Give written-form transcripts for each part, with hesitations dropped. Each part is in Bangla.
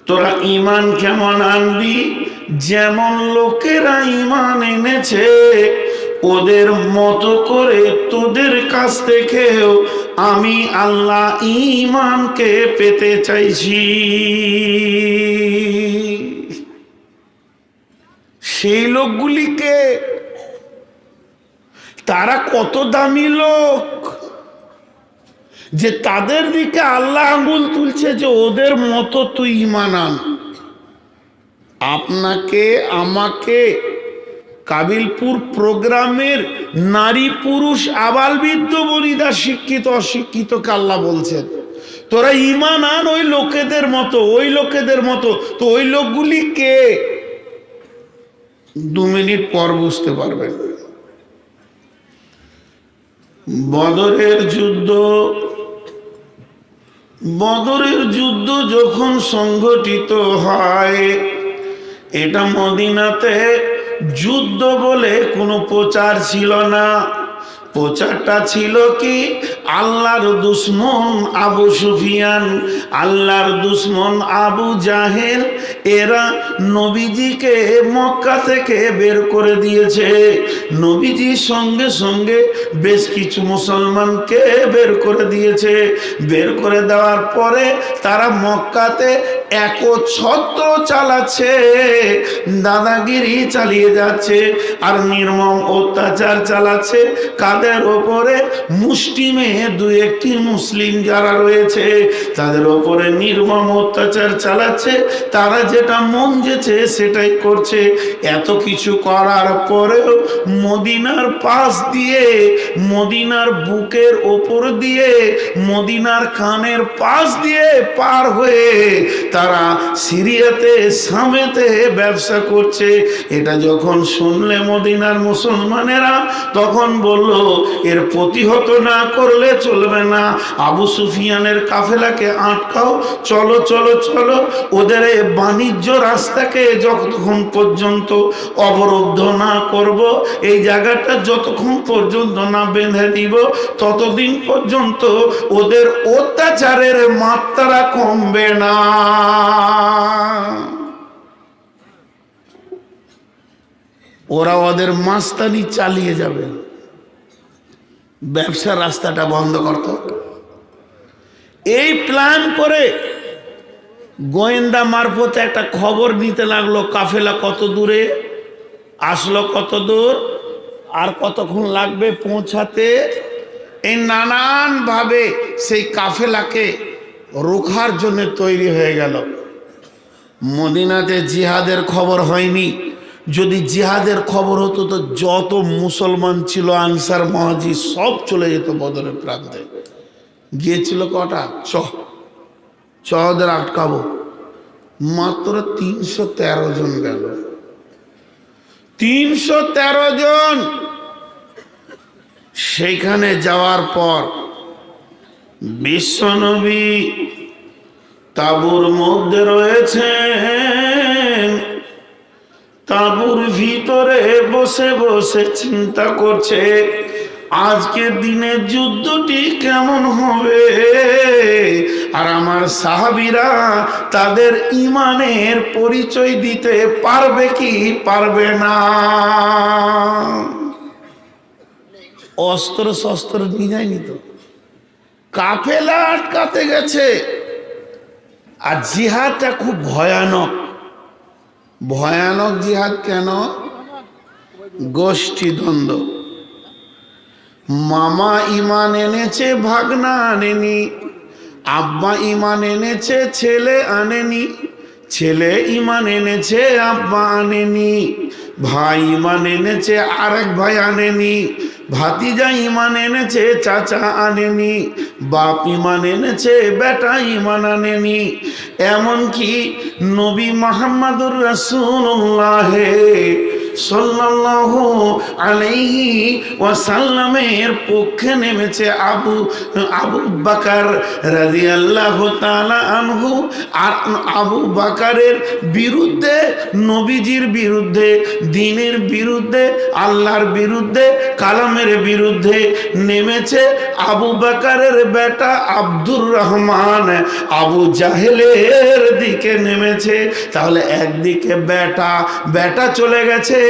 তোরা ইমান কেমন আনবি? যেমন লোকেরা ইমান এনেছে ওদের মতো করে তোদের কাছ থেকেও আমি আল্লাহ ইমানকে পেতে চাইছি। সেই লোকগুলিকে, তারা কত দামি লোক যে তাদের দিকে আল্লাহ আঙ্গুল তুলছে যে ওদের মতো তুই ঈমান আন। আপনাকে আমাকে কাবিলপুর প্রোগ্রামের নারী পুরুষ আবাল বৃদ্ধ বনিতা শিক্ষিত অশিক্ষিতকে আল্লাহ বলছেন তোরা ঈমান আন ওই লোকেদের মতো, ওই লোকেদের মতো। তো ওই লোকগুলি কে? 2 মিনিট পর বুঝতে পারবেন। বদরের যুদ্ধ যখন সংঘটিত হয়, এটা মদিনাতে যুদ্ধ বলে কোনো প্রচার ছিল না। প্রচারটা ছিল কি? আল্লাহর দুশ্মন আবু সুফিয়ান, আল্লাহর দুশ্মন আবু জাহেল, এরা নবীজিকে মক্কা থেকে বের করে দিয়েছে। নবীজির সঙ্গে সঙ্গে বেশ কিছু মুসলমানকে বের করে দিয়েছে। বের করে দেওয়ার পরে তারা মক্কাতে একচ্ছত্র চালাচ্ছে, দাদাগিরি চালিয়ে যাচ্ছে আর নির্মম অত্যাচার চালাচ্ছে। কাদের ওপরে? মুষ্টিমে 2-1টি মুসলিম যারা রয়েছে তাদের ওপরে নির্মম অত্যাচার চালাচ্ছে। তারা যেটা মন যেছে সেটাই করছে। এত কিছু করার পরেও মদিনার পাশ দিয়ে, মদিনার বুকের ওপর দিয়ে, মদিনার কানের পাশ দিয়ে পার হয়ে তারা সিরিয়াতে শামেতে ব্যবসা করছে। এটা যখন শুনলে মদিনার মুসলমানেরা তখন বলল এর প্রতিহত না করলে চলবে না। আবু সুফিয়ানের কাফেলাকে আটকাও, চলো চলো চলো। ওদের এই বাণিজ্য রাস্তাকে যতক্ষণ পর্যন্ত অবরুদ্ধ না করব, এই জায়গাটা যতক্ষণ পর্যন্ত না বেঁধে দিব, ততদিন পর্যন্ত ওদের অত্যাচারের মাত্রা কমবে না। ওরা ওদের মাস্তানি চালিয়ে যাবে, ব্যবসার রাস্তাটা বন্ধ করত। এই প্ল্যান করে গোয়েন্দা মারফতে একটা খবর নিতে লাগলো, কাফেলা কত দূরে আসলো, কত দূর আর কতক্ষণ লাগবে পৌঁছাতে। এই নানান ভাবে সেই কাফেলাকে রোখার জন্য তৈরি হয়ে গেল। মদিনাতে জিহাদের খবর হয়নি। যদি জিহাদের খবর হতো তো যত মুসলমান ছিল আনসার মুহাজির সব চলে যেত বদরের প্রান্তে। গিয়েছিল কটা? ওদের আটকাবো। মাত্র 313 জন গেল। 313 জন সেইখানে যাওয়ার পর বিশ্বনবী তাঁবুর মধ্যে রয়েছেন। তাঁবুর ভিতরে বসে বসে চিন্তা করছে আজকের দিনে যুদ্ধটি কেমন হবে, আর আমার সাহাবীরা তাদের ঈমানের পরিচয় দিতে পারবে কি পারবে না। অস্ত্র শস্ত্র নিয়ে যায়নি তো, কাফেলা আটকাতে গেছে। আর জিহাদটা খুব ভয়ানক। ভয়ানক জিহাদ কেন? গোষ্ঠী দ্বন্দ্ব। মামা ঈমান এনেছে, ভাগনা আনেনি। আব্বা ঈমান এনেছে, ছেলে আনেনি। ছেলে ঈমান এনেছে, আব্বা আনেনি। ভাই ঈমান এনেছে, আরেক ভাই আনেনি। ভাতিজা ঈমান এনেছে, চাচা আনেনি। বাপ ঈমান এনেছে, বেটা ঈমান আনেনি। এমনকি নবী মুহাম্মদুর রাসূলুল্লাহ সাল্লাল্লাহু আলাইহি ওয়াসাল্লামের পক্ষে নেমেছে আবু বকর রাদিয়াল্লাহু তাআলা আনহু। আর আবু বকরের বিরুদ্ধে, নবীজির বিরুদ্ধে, দ্বীনের বিরুদ্ধে, আল্লাহর বিরুদ্ধে, কালামের বিরুদ্ধে নেমেছে আবু বকরের বেটা আব্দুর রহমান আবু জাহেলের দিকে নেমে নেমেছে। তাহলে একদিকে বেটা চলে গেছে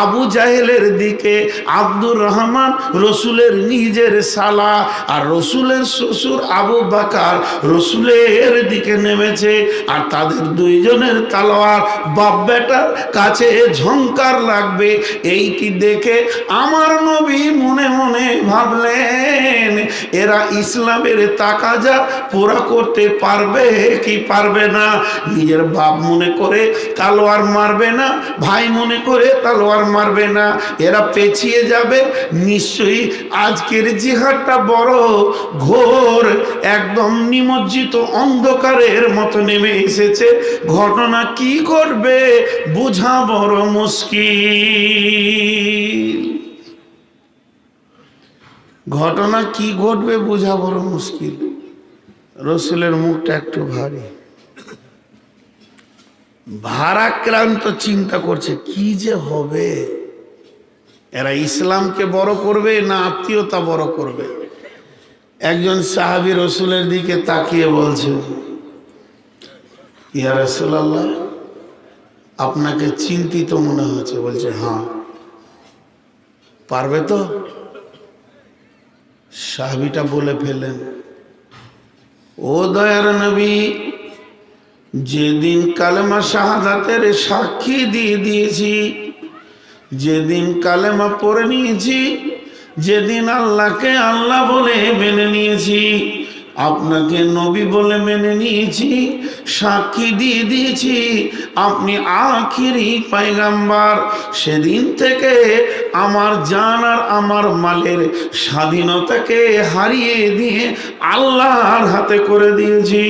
আবু জাহেলের দিকে, আব্দুর রহমান রসুলের নিজের সালা, আর রসুলের শ্বশুর আবু বাকার রসুলের দিকে নেমেছে। আর তাদের দুইজনের তালোয়ার বাপ বেটার কাছে ঝংকার লাগবে। এইটি দেখে আমার নবী মনে মনে ভাবলেন, এরা ইসলামের তাকাজা পুরা করতে পারবে কি পারবে না। নিজের বাপ মনে করে তালোয়ার মারবে না, ভাই মনে করে তালোয়ার মারবে না, এরা পেছিয়ে যাবে। নিশ্চয়ই আজকের জিহাদটা বড় ঘোর, একদম নিমজ্জিত অন্ধকারের মতো নেমে এসেছে। ঘটনা কি ঘটবে বোঝা বড় মুশকিল। ঘটনা কি ঘটবে বোঝা বড় মুশকিল। রসুলের মুখটা একটু ভারাক্রান্ত, চিন্তা করছে কি যে হবে। এরা ইসলামকে বড় করবে না আত্মীয়তা বড় করবে। একজন সাহাবী রসুলের দিকে তাকিয়ে বলছে, ইয়া রাসূলুল্লাহ, আপনাকে চিন্তিত মনে হচ্ছে। বলছে, হ্যাঁ। পারবে তো? সাহাবীটা বলে ফেলেন, ও দয়ার নবী, যেদিন কালেমা শাহাদাতের সাক্ষী দিয়ে দিয়েছি, যেদিন কালেমা পড়ে নিয়েছি, যেদিন আল্লাহকে আল্লাহ বলে মেনে নিয়েছি, আপনাকে নবী বলে মেনে নিয়েছি, সাক্ষী দিয়ে দিয়েছি আপনি আখিরি পয়গম্বর, সেদিন থেকে আমার জান আর আমার মালের স্বাধীনতাকে হারিয়ে দিয়ে আল্লাহর হাতে করে দিয়েছি।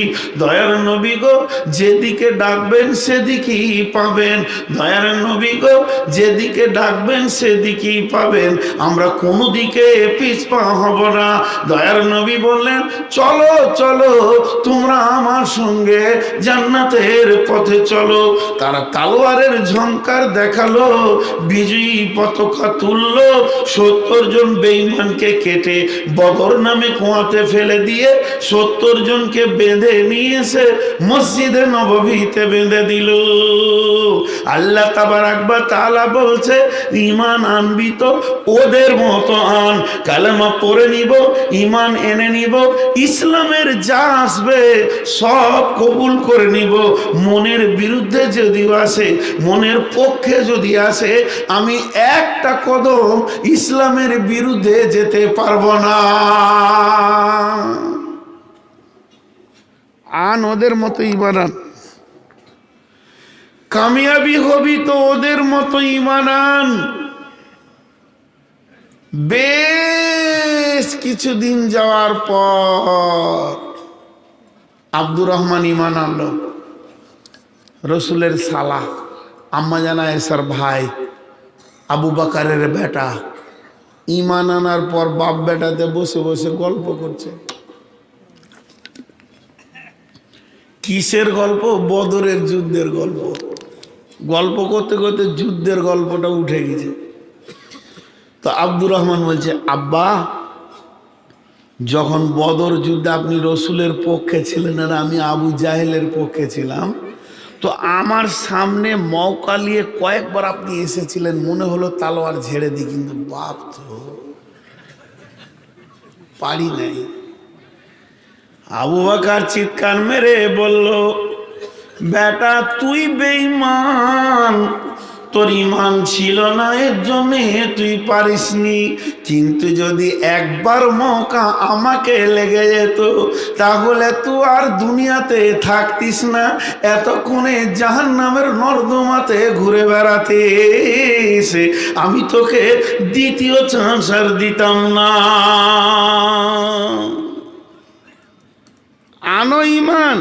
দয়ার নবী গো, যেদিকে ডাকবেন সেদিকেই পাবেন। দয়ার নবী গো, যেদিকে ডাকবেন সেদিকেই পাবেন। আমরা কোনো দিকে পিছপা হব না। দয়ার নবী বললেন, চলো চলো, তোমরা আমার সঙ্গে জান্নাতের পথে চলো। তারা তালোয়ারের ঝংকার দেখালো, বিজয়ী পতাকা তুললো, 70 জন বেঈমানকে কেটে বদর নামে কুয়াতে ফেলে দিয়ে 70 জনকে বেঁধে নিয়ে এসে মসজিদে নববীতে বেঁধে দিল। আল্লাহ তাবারাক ওয়া তাআলা বলছে, ঈমান আনবি তো ওদের মতো আন, কালেমা পড়ে নিব, ঈমান এনে নিব, ইসলামের যা আসবে সব কবুল করে নিব। মনের বিরুদ্ধে যদি আসে, মনের পক্ষে যদি আসে, আমি একটা কদম ইসলামের বিরুদ্ধে যেতে পারবো না। আন ওদের মতো ঈমান আন, কামিয়াবি হবি তো ওদের মতো ঈমান আন। বেশ কিছুদিন যাওয়ার পর আব্দুর রহমান ঈমান আনলো। রসুলের সালা, আম্মা জান আয়েশার ভাই, আবু বকরের বেটা। ঈমান আনার পর বাপ বেটাতে বসে বসে গল্প করছে। কিসের গল্প? বদরের যুদ্ধের গল্প। গল্প করতে করতে যুদ্ধের গল্পটা উঠে গেছে। তো আব্দুর রহমান বলছে, আব্বা, যখন বদর যুদ্ধে আপনি রসুলের পক্ষে ছিলেন আর আমি আবু জাহেলের পক্ষে ছিলাম, তো আমার সামনে মৌকা নিয়ে কয়েকবার আপনি এসেছিলেন, মনে হলো তালোয়ার ঝেড়ে দিই, কিন্তু বাপ তো পারি নাই। আবু বকর চিৎকার মেরে বলল, বেটা তুই বেঈমান, তোর ঈমান ছিল না, এর জন্য তুই পারিসনি। কিন্তু যদি একবার মৌকা আমাকে লেগে যেত, তাহলে তুই আর দুনিয়াতে থাকতিস না, এতক্ষণে জাহান্নামের নর্দমাতে ঘুরে বেড়াতিস। আমি তোকে দ্বিতীয় চান্স আর দিতাম না। আনো ঈমান,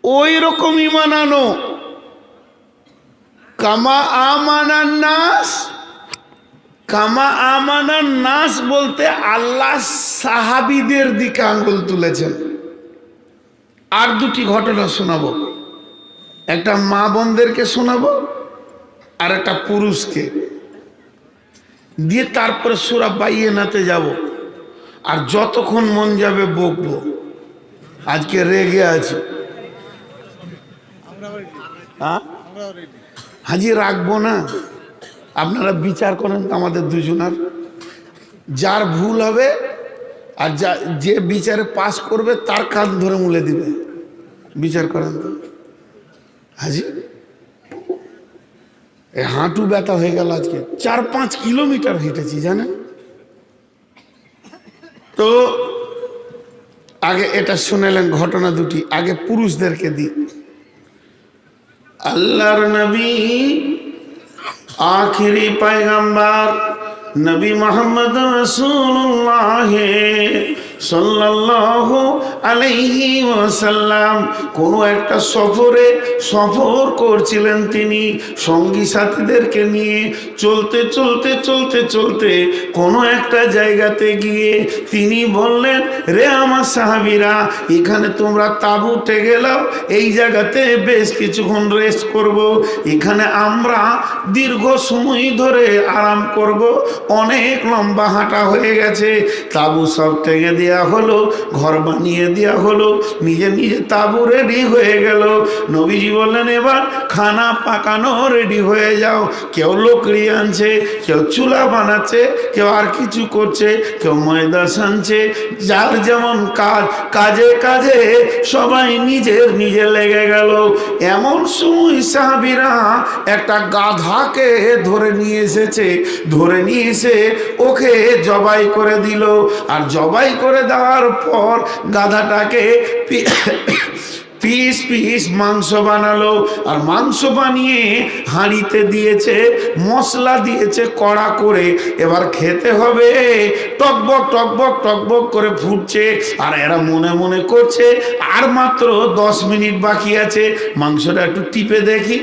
ওই রকম ঈমান আনো। কামা আমানান নাস, কামা আমানান নাস বলতে আল্লাহ সাহাবীদের দিকে আঙ্গুল তুলেছেন। আর দুটি ঘটনা শোনাবো, একটা মা বোনদেরকে শোনাবো আর একটা পুরুষকে, দিয়ে তারপরে সূরা বাইয়িনাতে যাব। আর যতক্ষণ মন যাবে বকবো। আজকে রেগে আছে, হ্যাঁ, হাজি রাখবো না। আপনারা বিচার করেন আমাদের দুজনার, যার ভুল হবে আর যে বিচারে পাশ করবে তার কান ধরে মুলে দিবে। বিচার করেন তো হাজি। হাঁটু ব্যথা হয়ে গেল আজকে, 4-5 কিলোমিটার হেঁটেছি জানেন তো। আগে এটা শুনেলেন ঘটনা দুটি, আগে পুরুষদেরকে দিই। আল্লাহর নবী আখিরি পয়গম্বর নবী মোহাম্মদ রাসূলুল্লাহ সাল্লাল্লাহু আলাইহি ওয়াসাল্লাম কোন একটা সফর করছিলেন। তিনি সঙ্গী সাথীদেরকে নিয়ে চলতে চলতে চলতে চলতে কোনো একটা জায়গাতে গিয়ে তিনি বললেন, রে আমার সাহাবীরা, এখানে তোমরা তাঁবুতে গেলাম, এই জায়গাতে বেশ কিছুক্ষণ রেস্ট করব, এখানে আমরা দীর্ঘ সময় ধরে আরাম করব, অনেক লম্বা হাঁটা হয়ে গেছে। তাঁবু সব থেকে দেওয়া হলো, ঘর বানিয়ে দেওয়া হলো, নিজে নিজে তাঁবু রেডি হয়ে গেল। নবীজি বললেন, এবার খানা পাকানো রেডি হয়ে যাও। কেউ লকড়ি আনছে, কেউ চুলা বানাচ্ছে, কেউ আর কিছু করছে, কেউ ময়দা সানছে, যার যেমন কাজ, কাজে কাজে সবাই নিজে লেগে গেল। এমন সময় সাহাবীরা একটা গাধাকে ধরে নিয়ে এসেছে, ধরে নিয়ে এসে ওকে জবাই করে দিল। আর জবাই করে দেওয়ার পর গাধাটাকে পিস পিস মাংস বানালো, আর মাংস বানিয়ে হাঁড়িতে দিয়েছে, মশলা দিয়েছে কড়া করে। এবার খেতে হবে, টকবক টকবক টকবক করে ফুটছে, আর এরা মনে মনে করছে আর মাত্র 10 মিনিট বাকি আছে, মাংসটা একটু টিপে দেখি,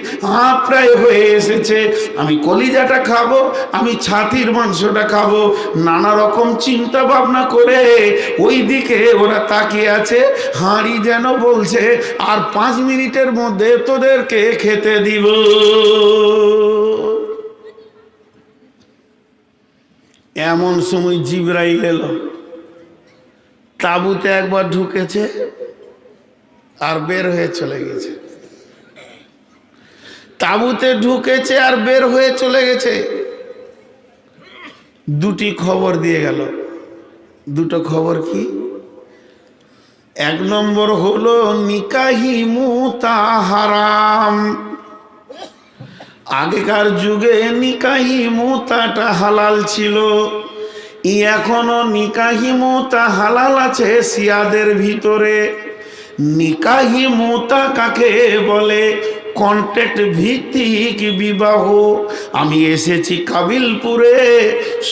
প্রায় হয়ে এসেছে, আমি কলিজাটা খাবো, আমি ছাতির মাংসটা খাবো। নানা রকম চিন্তা ভাবনা করে ওই দিকে ওরা তাকিয়ে আছে। হাঁড়ি যেন বলছে, আর 5 মিনিটের মধ্যে তোদেরকে খেতে দিব। এমন সময় জিবরাইল এলো, তাঁবুতে একবার ঢুকেছে আর বের হয়ে চলে গেছে। তাঁবুতে ঢুকেছে আর বের হয়ে চলে গেছে। দুটি খবর দিয়ে গেল। দুটো খবর কি? 1 নম্বর হলো নিকাহি মুতা হারাম। আগেকার যুগে নিকাহি মুতাটা হালাল ছিল, এখনো নিকাহি মুতা হালাল আছে শিয়াদের ভিতরে। নিকাহি মুতা কাকে বলে? কন্ট্যাক্ট ভিত্তিক বিবাহ। আমি এসেছি কাবিলপুরে,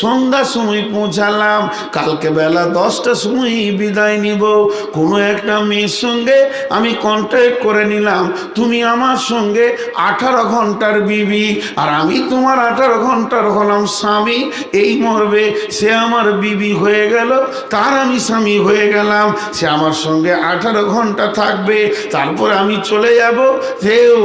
সন্ধ্যার সময় পৌঁছালাম, কালকে বেলা 10টার সময় বিদায় নিব। কোনো একটা মেয়ের সঙ্গে আমি কন্ট্যাক্ট করে নিলাম, তুমি আমার সঙ্গে 18 ঘন্টার বিবি, আর আমি তোমার 18 ঘন্টার হলাম স্বামী। এই মরবে, সে আমার বিবি হয়ে গেল, তার আমি স্বামী হয়ে গেলাম। সে আমার সঙ্গে 18 ঘন্টা থাকবে, তারপর আমি চলে যাব। সেও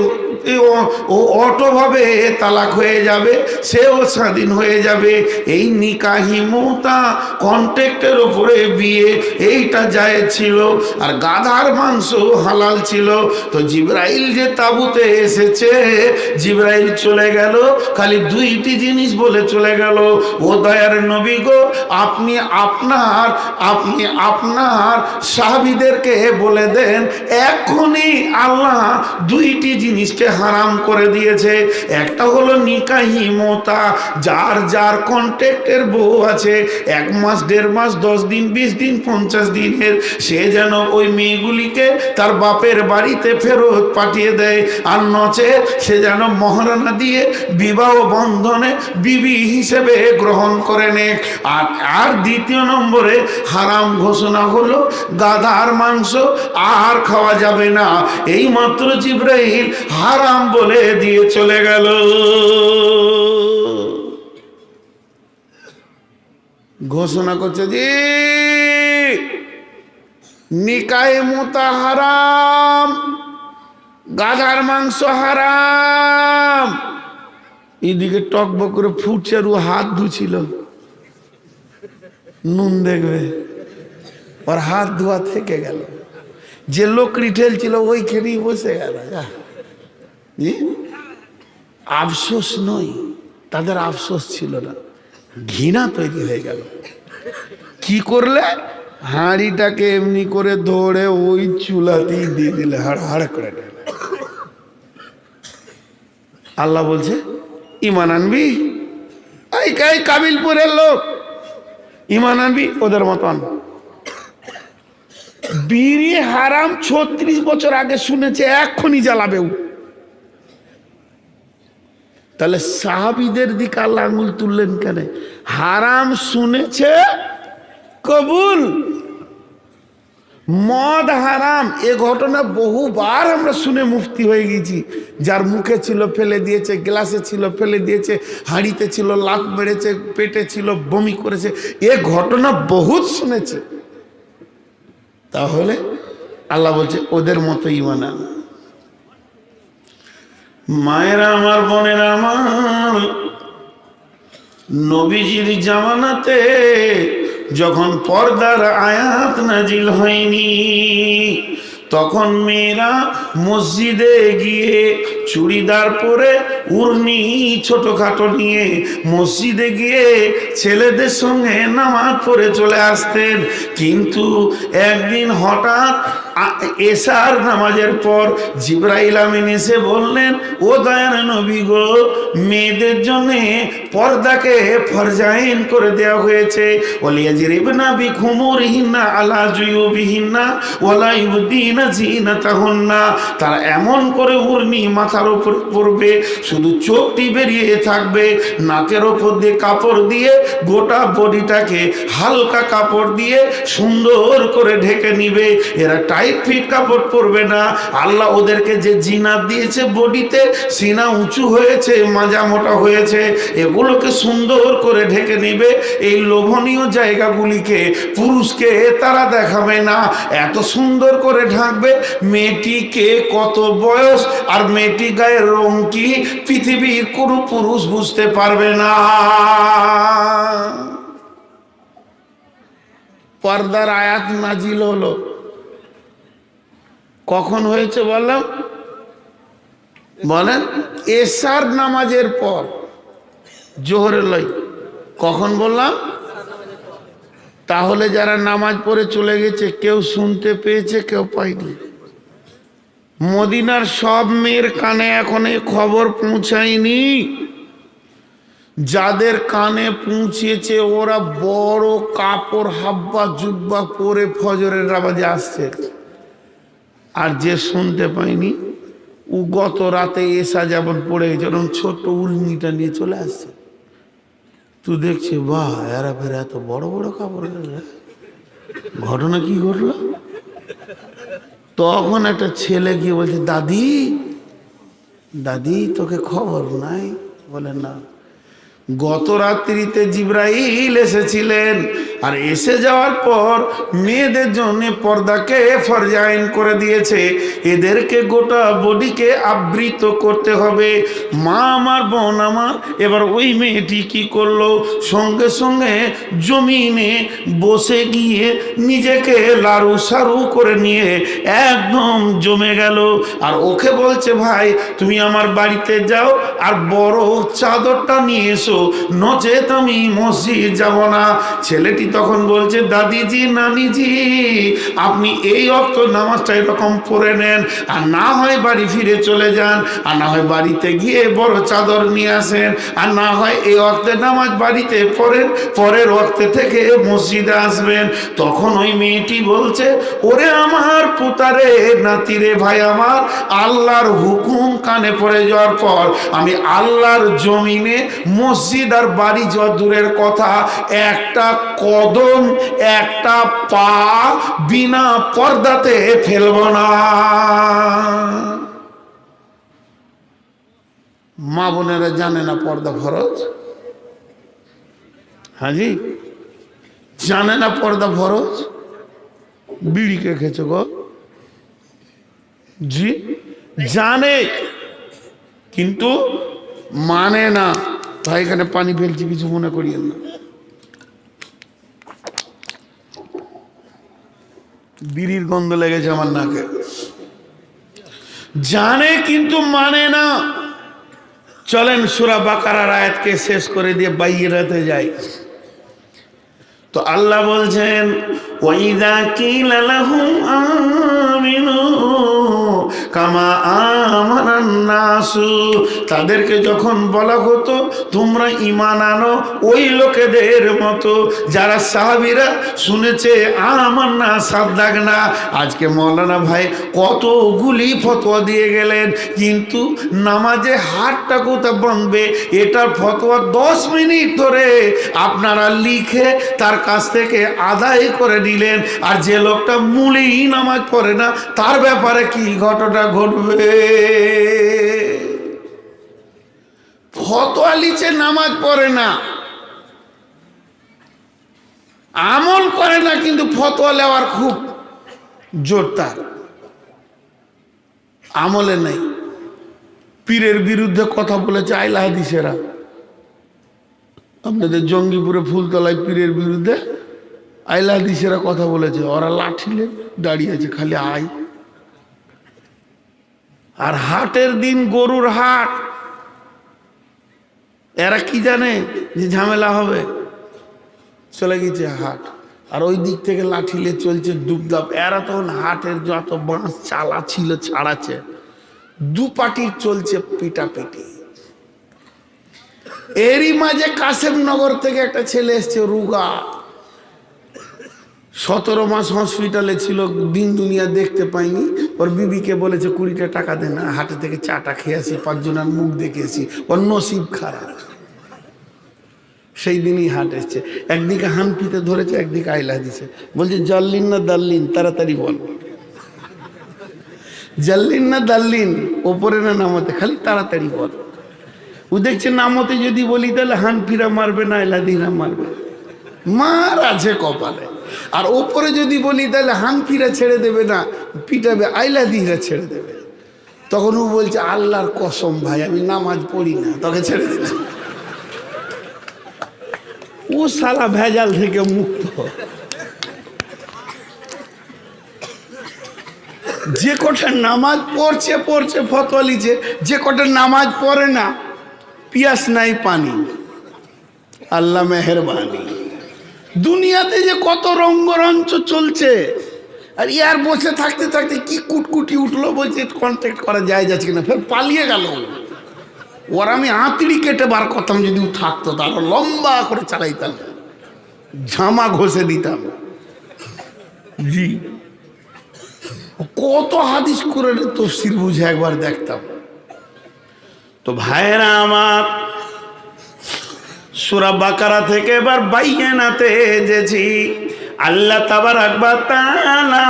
ও অটোভাবে তালাক হয়ে যাবে, সেও স্বাধীন হয়ে যাবে। এই নিকাহি মুতা, কন্ট্যাক্টের উপরে বিয়ে, এইটা জায়েজ ছিল। আর গাধার মাংস হালাল ছিল। তো জিবরাইল যে তাঁবুতে এসেছে, জিবরাইল চলে গেল, খালি 2টি জিনিস বলে চলে গেল, ও দয়ার নবী গো, আপনি আপনার সাহাবীদেরকে বলে দেন, এখনই আল্লাহ 2টি জিনিসকে হারাম করে দিয়েছে। একটা হলো নিকাহি মুতা, যার কন্ট্যাক্টের বউ আছে 1 মাস 1.5 মাস 10 দিন 20 দিন 50 দিনের, সে যেন ওই মেয়েগুলিকে তার বাপের বাড়িতে ফেরত পাঠিয়ে দেয়, আর নচে সে যেন মহারণা দিয়ে বিবাহ বন্ধনে বিবি হিসেবে গ্রহণ করে নেয়। আর 2 নম্বরে হারাম ঘোষণা হলো গাধার মাংস আর খাওয়া যাবে না। এই মাত্র জিবরাইল হারাম বলে দিয়ে চলে গেল। ঘোষণা করছে যে নিকাহে মুতা হারাম, গাধার মাংস হারাম। এদিকে টকবক করে ফুটছে, আর ও হাত ধুছিল, নুন দেখবে, ওর হাত ধোয়া থেকে গেল। যে লোকড়ি ঠেলছিল ওইখানেই বসে গেল। আফসোস নয়, তাদের আফসোস ছিল না, ঘৃণা তৈরি হয়ে গেল। কি করলে? হাঁড়িটাকে এমনি করে ধরে ওই চুলাতেই দিয়ে দিলে, হাড় হাড় করে দিলে। আল্লাহ বলছে ইমান আনবি? এই কাবিলপুরের লোক, ইমান আনবি? ওদের মতন বিড়ি হারাম 36 বছর আগে শুনেছে, এক্ষুনি জ্বালাবেও। তাহলে সাহাবীদের দিকে আল্লাহ আঙুল তুললেন কেন? হারাম শুনেছে, কবুল। মদ হারাম, এ ঘটনা বহুবার আমরা শুনে মুফতি হয়ে গেছি। যার মুখে ছিল ফেলে দিয়েছে, গ্লাসে ছিল ফেলে দিয়েছে, হাঁড়িতে ছিল লাত মেরেছে, পেটে ছিল বমি করেছে, এ ঘটনা বহুত শুনেছে। তাহলে আল্লাহ বলছে ওদের মতো ঈমান আন। মায়েরা আমার, বোনেরা আমার, নবীজির জামানাতে যখন পর্দার আয়াত নাজিল হয়নি, তখন মেয়েরা মসজিদে গিয়ে চুড়িদার পরে, উড়নি ছোটখাটো নিয়ে মসজিদে গিয়ে ছেলেদের সঙ্গে নামাজ পড়ে চলে আসতেন। কিন্তু একদিন হঠাৎ এশার নামাজের পর জিবরাইল আমিন এসে বললেন, ও দয়ার নবী গো, মেয়েদের জন্য পর্দাকে ফরজাইন করে দেওয়া হয়েছে। ওয়ালিয়াজরিবনা বিখুমুরিহিন্না আলা জুয়ুবিহিন্না ওয়ালা ইউদিনা জিনাতাহুন্না। তারা এমন করে উড়নি মাথার উপর পড়বে, শুধু চোখটি বেরিয়ে থাকবে, নাকের ওপর দিয়ে কাপড় দিয়ে গোটা বডিটাকে হালকা কাপড় দিয়ে সুন্দর করে ঢেকে নিবে। এরা টাইট ফিট কাপড় পরবে না। আল্লাহ ওদেরকে যে জিনাত দিয়েছে বডিতে, সিনা উঁচু হয়েছে, মাজা মোটা হয়েছে, এগুলোকে সুন্দর করে ঢেকে নিবে। এই লোভনীয় জায়গাগুলিকে পুরুষকে তারা দেখাবে না, এত সুন্দর করে ঢাকবে। মেয়েটিকে কত বয়স আর মেয়েটি গায়ের রং কি, পৃথিবীর কোনো পুরুষ বুঝতে পারবে না। পর্দার আয়াত নাজিল হলো কখন হয়েছে বললাম? বলেন, এশার নামাজের পর, জোহরের লাই। কখন বললাম? তাহলে যারা নামাজ পড়ে চলে গেছে, কেউ শুনতে পেয়েছে, কেউ পায়নি। মদিনার সব মেয়ের কানে এখন এই খবর পৌঁছায়নি। যাদের কানে পৌঁছেছে ওরা বড় কাপড় হাব্বা জুব্বা পরে ফজরের নামাজে আসছে। আর যে শুনতে পায়নি, ও গত রাতে এসা যেমন পড়ে গেছে, ওরকম ছোট্ট উলনিটা নিয়ে চলে আসছে। তুই দেখছি, বাহ, এরা ফের এত বড় বড় কাপড়, ঘটনা কি ঘটলো? তখন একটা ছেলে গিয়ে বলছে, দাদি দাদি, তোকে খবর নাই? বলে না। গত রাত্রিতে জিবরাইল এসেছিলেন, আর এসে যাওয়ার পর মেয়েদের জন্য পর্দাকে ফরজাইন করে দিয়েছে। এদেরকে গোটা বডিকে আবৃত করতে হবে। মা আমার, বোন আমার, এবার ওই মেয়েটি কি করলো? সঙ্গে সঙ্গে জমিনে বসে গিয়ে নিজেকে লারু সারু করে নিয়ে একদম জমে গেল। আর ওকে বলছে, ভাই তুমি আমার বাড়িতে যাও আর বড় চাদরটা নিয়ে এসো, নচেত আমি মসজিদ যাব না। ছেলেটি তখন বলছে, দাদিজি, নানিজি, আপনি এই অক্ত নামাজটা এরকম পড়ে নেন, আর না হয় বাড়ি ফিরে চলে যান, আর না হয় বাড়িতে গিয়ে বড় চাদর নিয়ে আসেন, আর না হয় এই অক্তে নামাজ বাড়িতে পড়েন, পরের অক্তে থেকে মসজিদে আসবেন। তখন ওই মেয়েটি বলছে, ওরে আমার পুতারে, নাতিরে, ভাই আমার, আল্লাহর হুকুম কানে পড়ে যাওয়ার পর আমি আল্লাহর জমিনে মসজিদ আর বাড়ি যত দূরের কথা, একটা কদম, একটা পা বিনা পর্দাতে ফেলব না। মা বোনেরা জানে না পর্দা ফরজ? হাজি, জানে না পর্দা ফরজ? বিড়ি কে খেয়েছো গো? জি জানে, কিন্তু মানে না। ভাই এখানে পানি ফেলছি, কিছু মনে করিয়েন না। বিড়ির গন্ধ লেগেছে আমার নাকে। জানে কিন্তু মানে না। চলেন সূরা বাকারার আয়াতকে শেষ করে দিয়ে বাইরাতে যাই। তো আল্লাহ বলছেন ওয়াইদা কিলা লাহুম আমিনু কামা আমানান নাসু, তাদেরকে যখন বলা হতো তোমরা ঈমান আনো ওই লোকেদের মতো যারা সাহাবীরা শুনেছে আমান্না সাদ্দাকনা। আজকে মৌলানা ভাই কতগুলি ফতোয়া দিয়ে গেলেন, কিন্তু নামাজে হাতটা কোথায় বাঁধবে এটার ফতোয়া 10 মিনিট ধরে আপনারা লিখে তার কাছ থেকে আদায় করে নিলেন। আর যে লোকটা মূলেই নামাজ পড়ে না তার ব্যাপারে কি ঘটনা ঘটবে? ফতোয়া লিখে নামাজ পড়ে না, আমল করে না, কিন্তু ফতোয়া নেওয়ার খুব জোর তার, আমলে নেই। পীরের বিরুদ্ধে কথা বলেছে আইলা হাদিসেরা। আপনাদের জঙ্গিপুরে ফুলতলায় পীরের বিরুদ্ধে আইলা হাদিসেরা কথা বলেছে, ওরা লাঠিলে দাঁড়িয়ে আছে খালি আয়। আর হাটের দিন গরুর হাট, এরা কি জানে যে ঝামেলা হবে, চলে গেছে হাট। আর ওই দিক থেকে লাঠিলে চলছে দুপদাপ। এরা তখন হাটের যত বাঁশ চালা ছিল ছাড়াচ্ছে, দু পার্টির চলছে পিটাপিটি। এরই মাঝে কাসেমনগর থেকে একটা ছেলে এসছে রুগা, 17 মাস হসপিটালে ছিল, দিন দুনিয়া দেখতে পাইনি। ওর বিবিকে বলেছে 20টা টাকা দেন না, হাটে থেকে চাটা খেয়ে আসি, 5 জনের মুখ দেখেছি। ওর নসিব খারাপ, সেই দিনই হাট এসছে। একদিকে হানপিতে ধরেছে, একদিকে আইলা দিছে, বলছে জাল্লিন না দাল্লিন, তাড়াতাড়ি বল। জাল্লিন না দাল্লিন, ওপরে না নামতে, খালি তাড়াতাড়ি বল। ও দেখছে নামতে যদি বলি তাহলে হানফিরা মারবে না আইলাদিরা মারবে, মার আছে কপালে। আর ওপরে যদি বলি তাহলে হানফিরা ছেড়ে দেবে না, পিটাবে, আইলাদিরা ছেড়ে দেবে। তখন ও বলছে আল্লাহর কসম ভাই আমি নামাজ পড়ি না, তোকে ছেড়ে দিল। ও সালা ভেজাল থেকে মুক্ত। যে কটা নামাজ পড়ছে ফতোয়া লিছে, যে কটা নামাজ পড়ে না পিয়াস নাই পানি। আল্লাহ মেহেরবানি। দুনিয়াতে যে কত রঙ্গরঞ্চ চলছে, আর ইয়ার বসে থাকতে থাকতে কি কুটকুটি উঠলো, বলছে কন্ট্যাক্ট করা যায় যাচ্ছে কিনা, ফের পালিয়ে গেল। ওর আমি আঁতড়ি কেটে বার করতাম, যদি ও থাকতো তারপর লম্বা করে চালাইতাম, ঝামা ঘষে দিতাম। জি, কত হাদিস করে তফসির বুঝে একবার দেখতাম। তো ভাইয়েরা আমার, সূরা বাকারা থেকে এবার বাইয়ানাতে এসেছি। আল্লাহ তাবারাক ওয়া তাআলা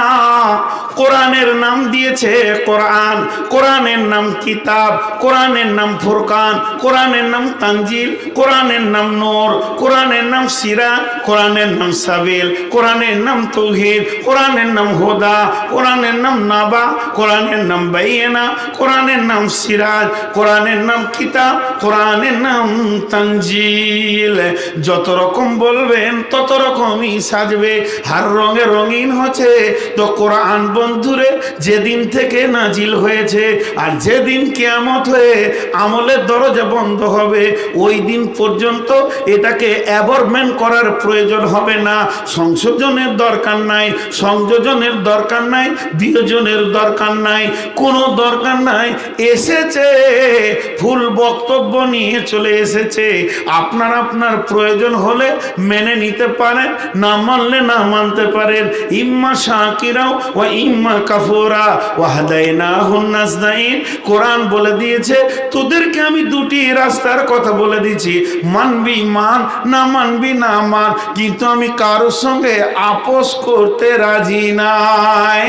কোরআনের নাম দিয়েছে কোরআন, কোরআনের নাম কিতাব, কোরআনের নাম ফুরকান, কোরআনের নাম তানজিল, কোরআনের নাম নূর, কোরআনের নাম সিরাত, কোরআনের নাম সাবিল, কোরআনের নাম তাওহীদ, কোরআনের নাম হুদা, কোরআনের নাম নাবা, কোরআনের নাম বাইয়ানা, কোরআনের নাম সিরাজ, কোরআনের নাম কিতাব, কোরআনের নাম তানজিল। যত রকম বলবেন তত রকমই সাজবে, হার রঙে রঙিন হচ্ছে। তো কোরআন বন্ধুরে যেদিন থেকে নাজিল হয়েছে আর যেদিন কিয়ামত হয়ে আমলের দরজা বন্ধ হবে, ওই দিন পর্যন্ত এটাকে অ্যাবরমেন্ট করার প্রয়োজন হবে না, সংশোধনের দরকার নাই, সংযোজনের দরকার নাই, বিয়োজনের দরকার নাই, কোনো দরকার নাই। এসেছে ফুল বক্তব্য নিয়ে চলে এসেছে। আপনার আপনার প্রয়োজন হলে মেনে নিতে পারেন, না মানলে না মানতে পারেন। ইম্মা শাকিরাও ওয়া ইম্মা কাফুরা ওয়া হাদাইনাহুন নাজদাইন। কোরআন বলে দিয়েছে তোদেরকে আমি দুটি রাস্তার কথা বলে দিয়েছি, মানবি মান, না মানবি না মান, কিন্তু আমি কারোর সঙ্গে আপোষ করতে রাজি নাই।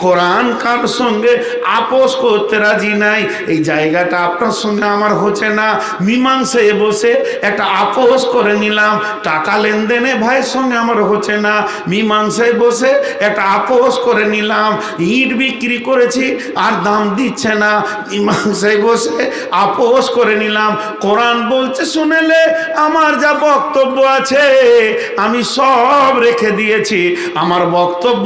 কোরআন কারোর সঙ্গে আপোষ করতে রাজি নাই। এই জায়গাটা আপনার সঙ্গে আমার হচ্ছে না, মীমাংসায় বসে একটা আপোষ করে নিলাম। টাকা লেনদেনে ভাইয়ের সঙ্গে আমার হচ্ছে না, মীমাংসায় বসে একটা আপোষ আপোষ করে নিলাম, ইট বিক্রি করেছি আর দাম দিচ্ছে না, মীমাংসায় বসে আপোষ করে নিলাম। কোরআন বলছে শুনেলে আমার যা বক্তব্য আছে আমি সব রেখে দিয়েছি, আমার বক্তব্য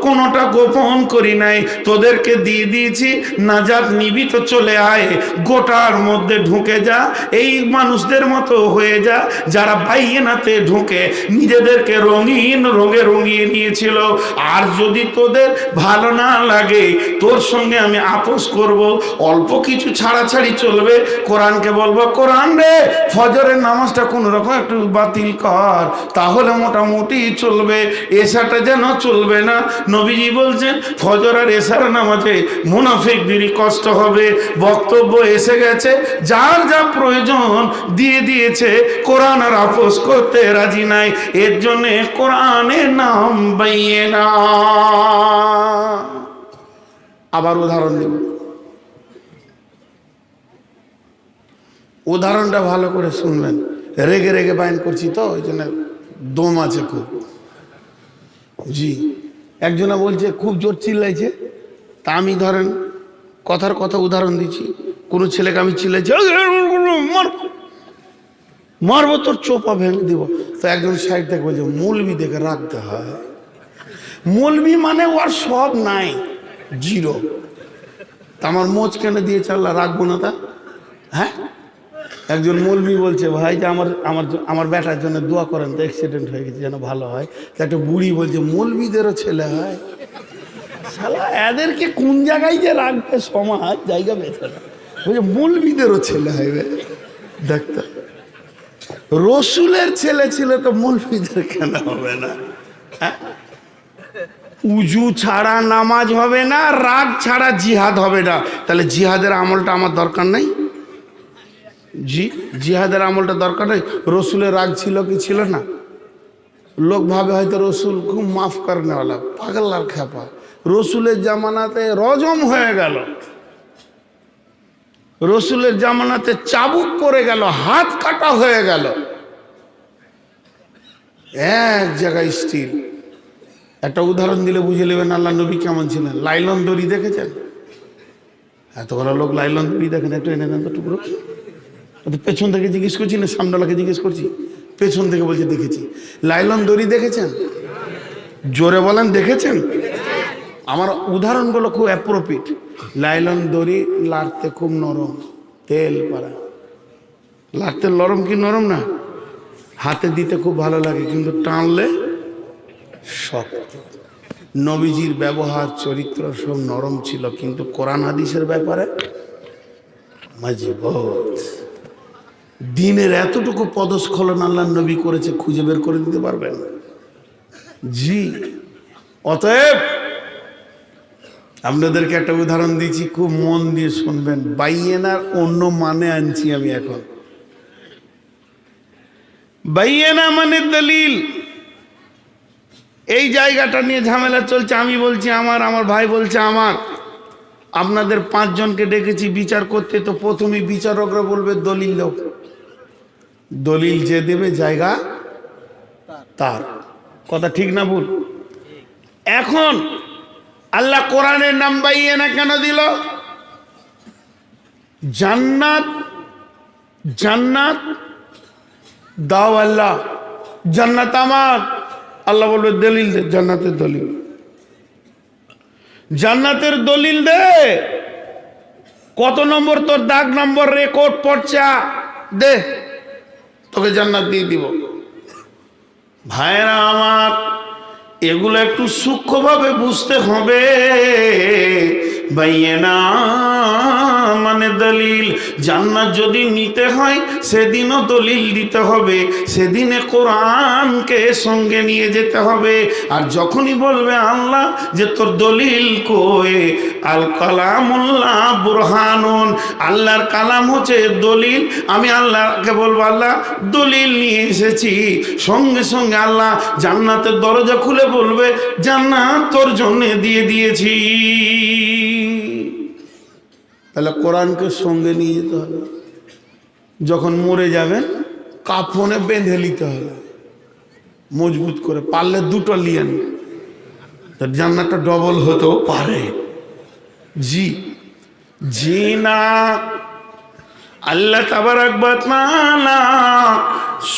কোনোটা গোপন করি নাই, তোদেরকে দিয়ে দিয়েছি, নাজাত নিবি তো চলে আয়, গোটার মধ্যে ঢুকে যা, এই মানুষদের মতো হয়ে যা যারা বাইয়েনাতে ঢুকে নিজেদেরকে রঙিন রঙে রঙিয়ে নিয়েছিল। আর যদি তোদের ভালো না লাগে তোর সঙ্গে আমি আপোষ করব, অল্প কিছু ছাড়াছাড়ি চলবে। কোরআনকে বলবো, কোরআন রে ফজরের নামাজটা কোন রকম একটু বাতিল কর, তাহলে মোটামুটি চলবে, এশাটা যেন চলবে না। নবীজি বলছেন ফজর আর এশার নামাজে মুনাফিকদেরই কষ্ট হবে। বক্তব্য এসে গেছে, যার যা প্রয়োজন দিয়ে দিয়েছে, কোরআন আর আপোষ করতে রাজি নাই। এর জন্য কোরআনের নাম বাইয়েনা। আবার উদাহরণ দেব, উদাহরণটা ভালো করে শুনবেন, রেগে রেগে বায়ন করছি তো ওই জন্য দম আছে খুব। জি, একজনা বলছে খুব জোর চিল্লাইছে, তা আমি ধরেন কথার কথা উদাহরণ দিচ্ছি, কোনো ছেলেকে আমি চিল্লাইছি মারবো তোর চোপা ভেঙে দিব, তো একজন সাইড থেকে বলছে মৌলবি দেখে রাখতে হয়, মৌলবি মানে ওর সব নাই, জিরো। তা আমার মোচ কেন দিয়ে চাল্লা রাখবো না তা? হ্যাঁ, একজন মৌলবি বলছে ভাই যে আমার আমার আমার বেটার জন্য দোয়া করেন তো, অ্যাক্সিডেন্ট হয়ে গেছে যেন ভালো হয়। তো একটা বুড়ি বলছে মৌলবিদেরও ছেলে হয়, শালা এদেরকে কোন জায়গায় যে রাখবে সমাজ জায়গা বেছে না, বলছে মৌলবিদেরও ছেলে হয়। দেখতে রসুলের ছেলে ছিল তো মৌলবিদের কেন হবে না? হ্যাঁ, উজু ছাড়া নামাজ হবে না, রাগ ছাড়া জিহাদ হবে না, তাহলে জিহাদের আমলটা আমার দরকার নাই? জি, জিহাদের আমলটা দরকার নেই। রসুলের রাগ ছিল কি ছিল না? লোক ভাবে হয়তো রসুল খুব মাফ করেনেওয়ালা, পাগলার খেপা। রসুলের জামানাতে রজম হয়ে গেল, রসুলের জামানাতে চাবুক পড়ে গেল, হাত কাটা হয়ে গেল, এক জায়গায় স্টিল। একটা উদাহরণ দিলে বুঝে নেবেন আল্লাহ নবী কেমন ছিলেন। লাইলন দড়ি দেখেছেন? এত বড় লোক লাইলন দড়ি দেখেন, একটু এনে দেন তো টুকরো। পেছন থেকে জিজ্ঞেস করছি না সামনেলাকে জিজ্ঞেস করছি? পেছন থেকে বলছে দেখেছি। লাইলন দড়ি দেখেছেন? জোরে বলেন দেখেছেন? আমার উদাহরণগুলো খুব অ্যাপ্রোপ্রিয়েট। লাইলন দড়ি লাড়তে খুব নরম, তেল পাড়া। লাড়তে নরম কি নরম না? হাতে দিতে খুব ভালো লাগে, কিন্তু টানলে শক্ত। নবীজির ব্যবহার চরিত্র সব নরম ছিল, কিন্তু কোরআন হাদিসের ব্যাপারে মজবুত। দিনের এতটুকু পদস্খলন আল্লাহ নবী করেছে, খুঁজে বের করে দিতে পারবেন? জি, অতএব আপনাদেরকে একটা উদাহরণ দিচ্ছি, খুব মন দিয়ে শুনবেন। বাইয়েনার অন্য মানে আনছি আমি এখন। বাইয়েনা মানে দলিল। এই জায়গাটা নিয়ে ঝামেলা চলছে, আমি বলছি আমার, আমার ভাই বলছে আমার। আপনাদের 5 জনকে ডেকেছি বিচার করতে, তো প্রথমেই বিচারকরা বলবে দলিল দাও। দলিল যে দেবে জায়গা তার। কথা ঠিক না ভুল? এখন আল্লাহ কোরআনের নাম বাইয়েনা কেন দিল? জান্নাত, জান্নাত দাও আল্লাহ, জান্নাত আমার। আল্লাহ বলবে দলিল দে, জান্নাতের দলিল, জান্নাতের দলিল দে। কত নম্বর তোর দাগ নম্বর রেকর্ড পড়ছা দে, তোকে জান্নাত দিয়ে দিব। ভাইরা আমার, এগুলো একটু সূক্ষ্মভাবে বুঝতে হবে। বাইয়েনা মানে দলিল। জান্নাত যদি নিতে হয় সেদিনও দলিল দিতে হবে, সেদিনে কোরআনকে সঙ্গে নিয়ে যেতে হবে। আর যখনই বলবে আল্লাহ যে তোর দলিল কই, আল কালামুল্লাহ বুরহানুন, আল্লাহর কালাম হচ্ছে দলিল। আমি আল্লাহকে বলবো আল্লাহ দলিল নিয়ে এসেছি, সঙ্গে সঙ্গে আল্লাহ জান্নাতের দরজা খুলে বলবে জান্নাত তোর জন্য দিয়ে দিয়েছি। তাহলে কোরআনকে সঙ্গে নিয়ে যেতে হবে। যখন মরে যাবেন কাফনে বেঁধে নিতে হবে মজবুত করে, পারলে 2টো লিয়েন। তার জান্নাতটা ডবল হতেও পারে। জি জি না, আল্লাহ তাবারাক ওয়া তাআলা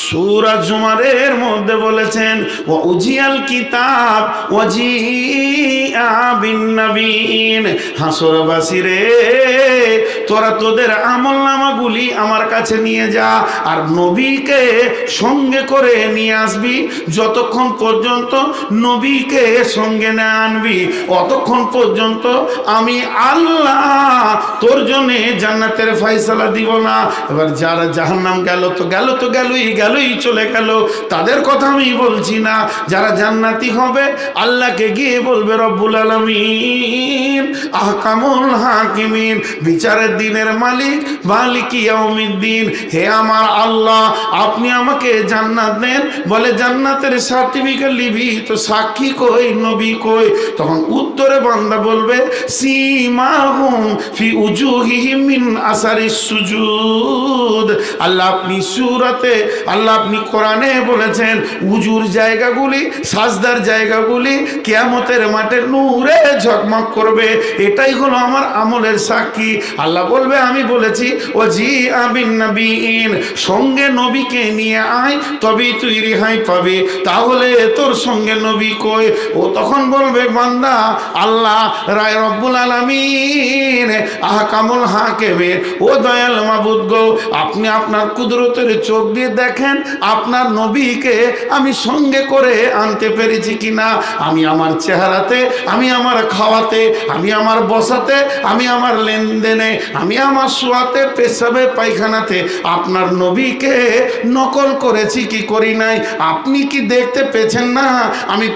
সূরা জুমারের মধ্যে বলেছেন ওয়া উজিয়াল কিতাব ওয়া জিআ বিন নবীন। হাসরবাসী রে, তোরা তোদের আমলনামাগুলি আমার কাছে নিয়ে যা আর নবীকে সঙ্গে করে নিয়ে আসবি। যতক্ষণ পর্যন্ত নবীকে সঙ্গে না আনবি অতক্ষণ পর্যন্ত আমি আল্লাহ তোর জন্য জান্নাতের ফয়সালা দিব না। এবার যারা জাহান্নাম গেল তো গেল, তো গেলই চলে গেল, তাদের কথা আমি বলছি না। যারা জান্নাতি হবে আল্লাহকে গিয়ে বলবে রব্বুল আলামিন আহকামুল হাকিমিন, বিচারের দিনের মালিক, মালিক ইয়াউমিদ্দিন, হে আমার আল্লাহ আপনি আমাকে জান্নাত দেন। বলে জান্নাতের সার্টিফিকেট লিবি তো সাক্ষী কই, নবী কই? তখন উত্তরে বান্দা বলবে সীমাহুম ফি উজুহিহিম মিন আসারিস সুজুদ। আল্লাহ আপনি সূরাতে, আল্লাহ আপনি কোরআনে বলেছেন উজুর জায়গাগুলি, সাজদার জায়গাগুলি কিয়ামতের মাঠে নূরে ঝকমক করবে। এটাই হলো আমার আমলের সাক্ষী। আল্লাহ বলবে আমি বলেছি ও জি আবিন নবীন, সঙ্গে নবীকে নিয়ে আয় তবেই তুই রেহাই পাবে। তাহলে তোর সঙ্গে নবী কই? ও তখন বলবে বান্দা আল্লাহ রায় রব্বুল আলামিন আহকামুল হাকিমিন, ও দয়াল মাবুদ গো, আপনি আপনার কুদরতের চোখ দিয়ে দেখেন আপনার নবীকে আমি সঙ্গে করে আনতে পেরেছি কিনা। আমি আমার চেহারাতে, আমি আমার খাওয়াতে, আমি আমার বসাতে, আমি আমার লেনদেনে, আমি আমার শোয়াতে, পেশাবে, পায়খানাতে আপনার নবীকে নকল করেছি কি করি নাই? আপনি কি দেখতে পেয়েছেন না আমি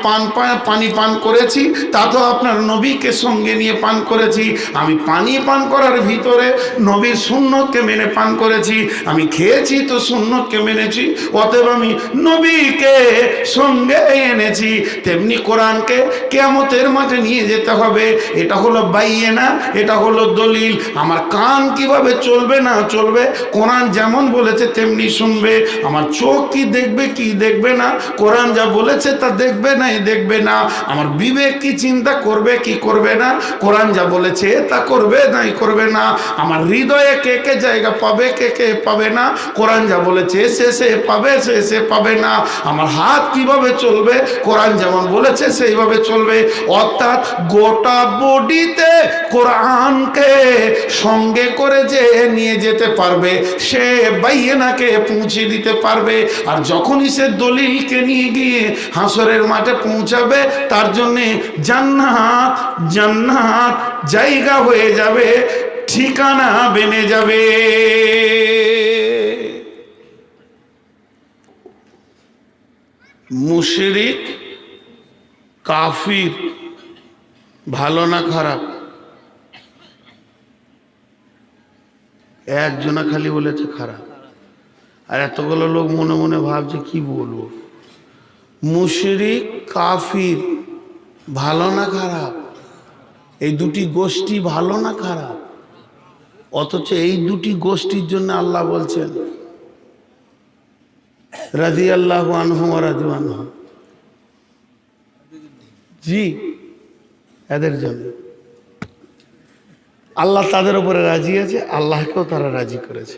পানি পান করেছি? তা তো আপনার নবীকে সঙ্গে নিয়ে পান করেছি। আমি পানি পান করার ভিতরে নবীর সুন্নতকে মেনে পান করেছি। আমি খেয়েছি তো সুন্নতকে মেনেছি, অতএব আমি নবীকে সঙ্গে এনেছি। তেমনি কোরআনকে কিয়ামতের মাঠে নিয়ে যেতে হবে। এটা হলো বাইয়িনা, এটা হলো দলিল। আমার কান কিভাবে চলবে না চলবে, কোরআন যেমন বলেছে তেমনি শুনবে। আমার চোখ কি দেখবে কি দেখবে না, কোরআন যা বলেছে তা দেখবে না দেখবে না। আমার বিবেক কি চিন্তা করবে কি করবে না, কোরআন যা বলেছে তা করবে নাই করবে না। আমার হৃদয়ে কে কে জায়গা পাবে কে কে পাবে না, কোরআন যা বলেছে সে পাবে সে পাবে না। আমার হাত কিভাবে চলবে, কোরআন যেমন বলেছে সেইভাবে চলবে। অর্থাৎ গোটা বডিতে কোরআনকে সঙ্গে করে যে নিয়ে যেতে পারবে সে বাইয়িনাকে পৌঁছে দিতে পারবে। আর যখনই সে দলিলকে নিয়ে গিয়ে হাসরের মাঠে পৌঁছাবে তার জন্যে জান্নাত জান্নাত জায়গা হয়ে যাবে, ঠিকানা বেনে যাবে। মুশরিক কাফির ভালো না খারাপ? একজনা খালি বলেছে খারাপ, আর এতগুলো লোক মনে মনে ভাবছে কি বলবো। মুশরিক কাফির ভালো না খারাপ? এই দুটি গোষ্ঠী ভালো না খারাপ? অথচ এই দুটি গোষ্ঠীর জন্য আল্লাহ বলছেন রাদিয়াল্লাহু আনহু ওয়া রাদু আনহু। জি, এদের জন্য আল্লাহ তাদের উপরে রাজি আছে, আল্লাহকেও তারা রাজি করেছে।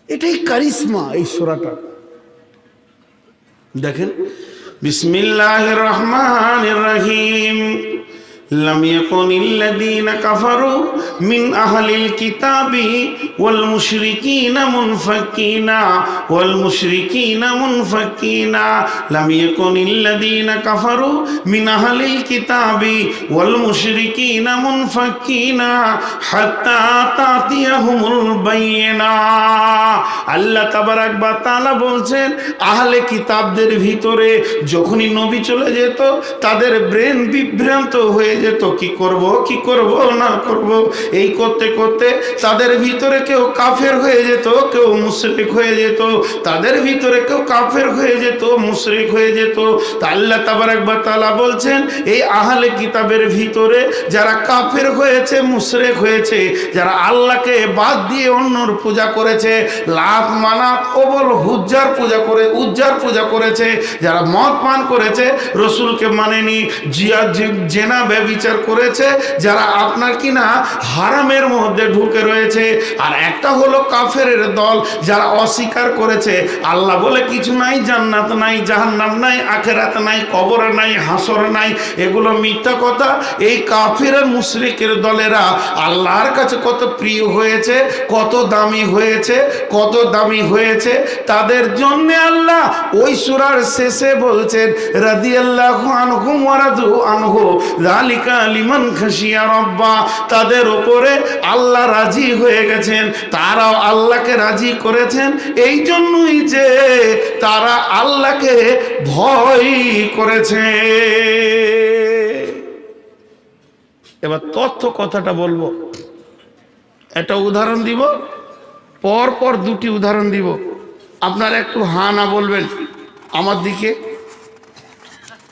এটাই কারিশমা এই সূরাটা। দেখেন বিসমিল্লাহির রহমানির রহিম। লাম ইয়াকুনিল্লাযীনা কাফারু মিন আহলিল কিতাবি ওয়াল মুশরিকিনা মুনফাকিনা ওয়াল মুশরিকিনা মুনফাকিনা। লাম ইয়াকুনিল্লাযীনা কাফারু মিন আহলিল কিতাবি ওয়াল মুশরিকিনা মুনফাকিনা হাত্তা তাতিয়াহুমুল বাইয়িনা। আল্লাহ তাবারাক ওয়া তাআলা বলছেন আহলে কিতাবদের ভিতরে যখনই নবী চলে যেত তাদের ব্রেন বিভ্রান্ত হয়ে হয়ে যেত, কি করব না করব, এই করতে করতে তাদের ভিতরে কেউ কাফের হয়ে যেত, কেউ মুশরিক হয়ে যেত, তাদের ভিতরে কেউ কাফের হয়ে যেত, মুশরিক হয়ে যেত। তা আল্লাহ তাবারক ওয়া তাআলা বলছেন, এই আহলে কিতাবের ভিতরে যারা কাফের হয়েছে, মুশরিক হয়েছে, যারা আল্লাহকে বাদ দিয়ে অন্যর পূজা করেছে, লাত মানাত ওবল হুজ্জার পূজা করে উজ্জার পূজা করেছে, যারা মদ পান করেছে, রসুলকে মানেনি, জেনা ব্যভিচার করেছে, যারা আপনার কিনা হারামের মধ্যে ঢুকে রয়েছে, আর একটা হলো কাফেরের দল যারা অস্বীকার করেছে আল্লাহ বলে কিছু নাই, জান্নাত নাই, জাহান্নাম নাই, আখিরাত নাই, কবর নাই, হাসর নাই, এগুলো মিথ্যা কথা। এই কাফের মুশরিকের দলেরা আল্লাহর কাছে কত প্রিয় হয়েছে, কত দামি হয়েছে, কত দামি হয়েছে। তাদের জন্য আল্লাহ ওই সূরার শেষে বলছেন, রাদিয়াল্লাহু আনহুম ওয়া রাদু আনহু যালিকা লিমান খাশিয়া রাব্বা। তাদের উপরে আল্লাহ রাজি হয়ে গেছেন, তারাও আল্লাহকে রাজি করেছেন, এই জন্যই যে তারা আল্লাহকে ভয় করেছে। এবার তথ্য কথাটা বলবো, একটা উদাহরণ দিব, পর পর দুটি উদাহরণ দিব, আপনারা একটু হা না বলবেন আমার দিকে,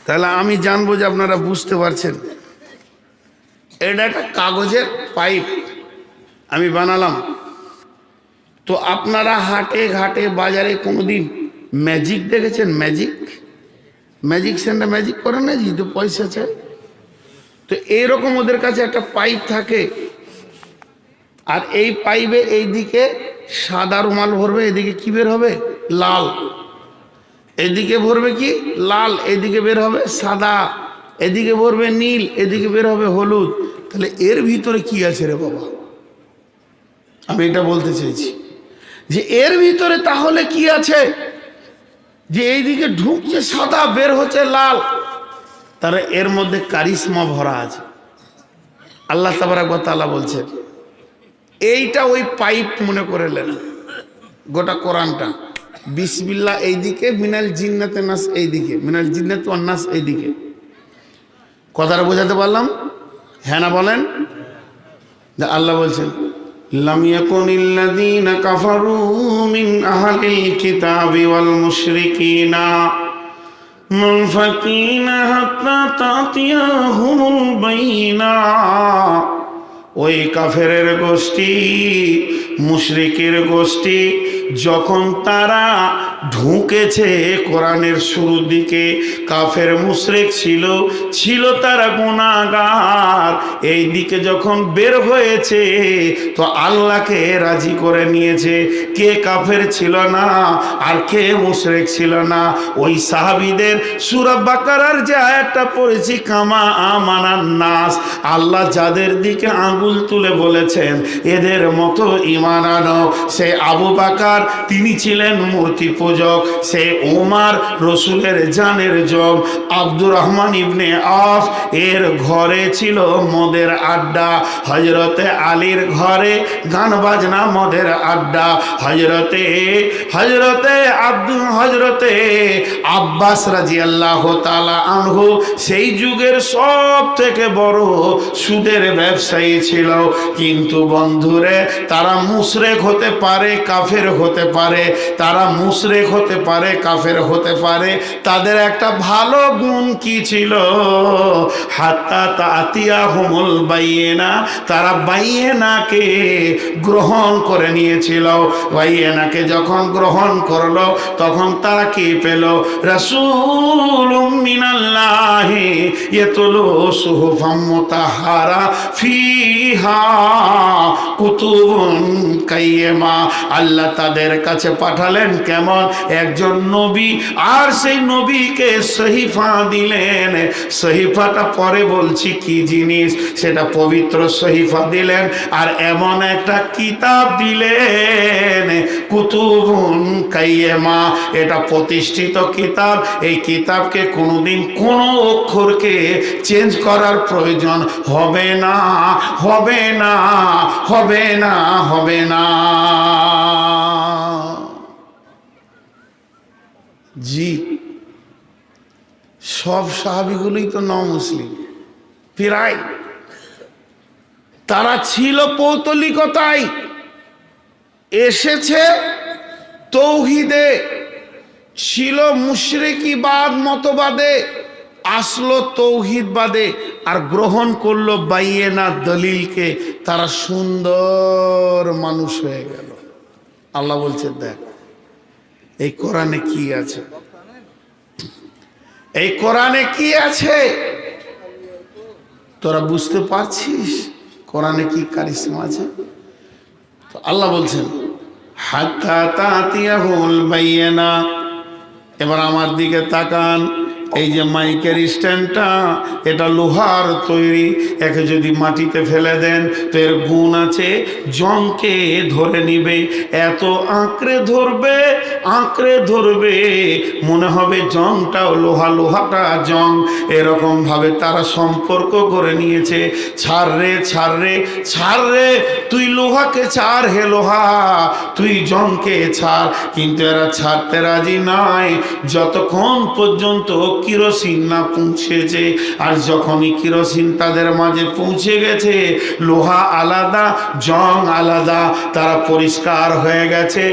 তাহলে আমি জানবো যে আপনারা বুঝতে পারছেন। এটা একটা কাগজের পাইপ আমি বানালাম। তো আপনারা হাটে ঘাটে বাজারে কোনোদিন ম্যাজিক দেখেছেন? ম্যাজিক সেন্টার ম্যাজিক করে না, তো পয়সা চাই। তো এইরকম ওদের কাছে একটা পাইপ থাকে, আর এই পাইপে এইদিকে সাদা রুমাল ভরবে, এদিকে কি বের হবে? লাল। এদিকে ভরবে কি? লাল। এদিকে বের হবে সাদা। এদিকে ভরবে নীল, এদিকে বের হবে হলুদ। তাহলে এর ভিতরে কি আছে রে বাবা? আমি এটা বলতে চাইছি যে এর ভিতরে তাহলে কি আছে যে এইদিকে ঢুকছে সাদা, বের হচ্ছে লাল। তার এর মধ্যে কারিশমা ভরা আছে। আল্লাহ তাবারক ওয়া তাআলা বলছেন, এইটা ওই পাইপ মনে করে নেন গোটা কোরআনটা। বিসমিল্লাহ এইদিকে, মিনাল জিন্নাতে নাস এইদিকে, মিনাল জিন্নাত ওয়ান নাস এইদিকে। কথাটা বোঝাতে পারলাম? হ্যাঁ না বলেন? আল্লাহ বলছেন, লাম ইয়াকুনিল্লাযীনা কাফারু মিন আহলিল কিতাবি ওয়াল মুশরিকিনা মুনফাকিনা হাত্তা তাতিয়াহুমুল বাইয়িনা। ওই কাফেরের গোষ্ঠী, মুশরিকের গোষ্ঠী যখন তারা ঢুকেছে কোরআনের শুরুর দিকে, কাফের মুশরিক ছিল তারা গুনাহগার। এই দিকে যখন বের হয়েছে তো আল্লাহকে রাজি করে নিয়েছে। কে কাফের ছিল না আর কে মুশরিক ছিল না? ওই সাহাবীদের সূরা বাকারার যে আয়াতটা পড়েছি, কামা আমানান নাস, আল্লাহ যাদের দিকে আঙ্গুল তুলে বলেছেন এদের মতো ঈমান আনো, সে আবু বকর তিনি ছিলেন মূর্তি পূজক, সে ওমর রসুলের জানের জম, আব্দুর রহমান ইবনে আফ এর ঘরে ছিল মদের আড্ডা, হযরতে আলীর ঘরে গান বাজনা মদের আড্ডা, হযরতে আব্বাস রাদিয়াল্লাহু তাআলা আনহু সেই যুগের সব থেকে বড় সুদের ব্যবসায়ী ছিল। কিন্তু বন্ধুরে, তারা মুশরিক হতে পারে, কাফের হতে পারে, তারা মুশরিক হতে পারে, কাফের হতে পারে। তাদের একটা ভালো গুণ কি ছিল? হাত্তা তাতিয়াহুমুল বাইয়িনা, তারা বাইয়িনাকে গ্রহণ করে নিয়েছিল। বাইয়িনাকে যখন গ্রহণ করলো তখন তারা কি পেল? রাসূলুম মিনাল্লাহি ইয়াতলু সুহুফাম মুতাহহারা ফিহা কুতুবুন কাইয়্যিমা। আল্লাহ তাদের কাছে পাঠালেন কেমন? একজন নবী, আর সেই নবীকে সহিফা দিলেন। সহিফাটা পরে বলছি কি জিনিস, সেটা পবিত্র সহিফা দিলেন, আর এমন একটা কিতাব দিলেন কুতুবুন কাইয়্যিমা, এটা প্রতিষ্ঠিত কিতাব। এই কিতাবকে কোনোদিন কোনো অক্ষরকে চেঞ্জ করার প্রয়োজন হবে না, হবে না, হবে না, হবে না। জি, সব সাহাবীগুলোই তো নও মুসলিম। প্রায় তারা ছিল পৌতলিকতায়, এসেছে তৌহিদে, ছিল মুশরিকিবাদ মতবাদে, আসলো তৌহিদবাদে, আর গ্রহণ করলো বাইয়েনা দলিলকে। তারা সুন্দর মানুষ হয়ে গেল। আল্লাহ বলছে, দেখ এই কোরআনে কি আছে, এই কোরআনে কি আছে তোরা বুঝতে পারছিস? কোরআনে কি কারিশমা আছে? তো আল্লাহ বলছেন হাত্তা তাতিয়াহুল বাইয়িনা। এবার আমার দিকে তাকান, এই যে মাইকের স্ট্যান্ডটা, এটা লোহার তৈরি। একে যদি মাটিতে ফেলে দেন তো এর গুণ আছে, জংকে ধরে নিবে। এত আঁকড়ে ধরবে, আঁকড়ে ধরবে, মনে হবে জংটাও লোহা, লোহাটা জং। এরকম ভাবে তারা সম্পর্ক করে নিয়েছে। ছাড় রে, ছাড় রে, ছাড় রে, তুই লোহাকে ছাড়, হে লোহা তুই জংকে ছাড়। কিন্তু এরা ছাড়তে রাজি নয় যতক্ষণ পর্যন্ত কিরোসিন না পৌঁছেছে। আর যখনই কিরোসিন তাদের মাঝে পৌঁছে গেছে, লোহা আলাদা, জং আলাদা, তারা পরিষ্কার হয়ে গেছে।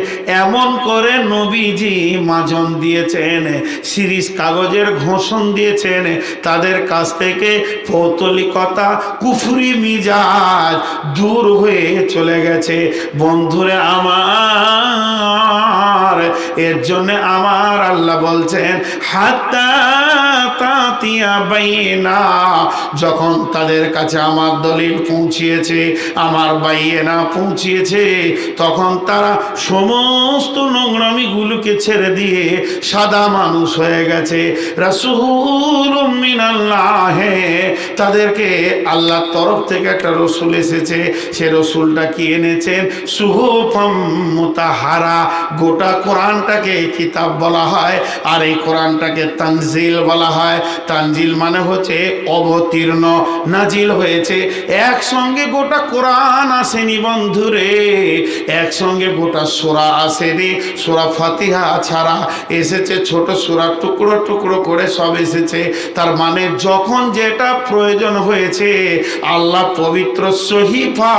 এমন করে নবীজি মাজন দিয়েছেন, সিরিজ কাগজের ঘোষণ দিয়েছেন, তাদের কাছ থেকে পৌতলিকতা, কুফরি মিজাজ দূর হয়ে চলে গেছে। বন্ধুরে আমার, এর জন্য আমার আল্লাহ বলছেন হাত্তা তাতিয়া বাইয়িনা। যখন তাদের কাছে আমার দলিল পৌঁছিয়েছে, আমার বাইয়িনা পৌঁছিয়েছে, তখন তারা সমস্ত নোংরামিগুলোকে ছেড়ে দিয়ে সাদা মানুষ হয়ে গেছে। রাসূলুম মিনাল্লাহ, তাদেরকে আল্লাহর তরফ থেকে একটা রসুল এসেছে। সে রসুলটা কি এনেছেন? সুহুফাম মুতাহহারা। গোটা কোরআনটাকে কিতাব বলা হয়, আর এই কোরআনটাকে তানজিল বলা হয়। তানজিল মানে হচ্ছে অবতীর্ণ, নাজিল হয়েছে। একসঙ্গে গোটা কোরআন আসেনি বন্ধুরে, একসঙ্গে গোটা সূরা আসেনি। সূরা ফাতিহা ছাড়া এসেছে ছোট সূরা, টুকরো টুকরো করে সব এসেছে। তার মানে যখন যেটা প্রয়োজন হয়েছে, আল্লাহ পবিত্র সহিফা,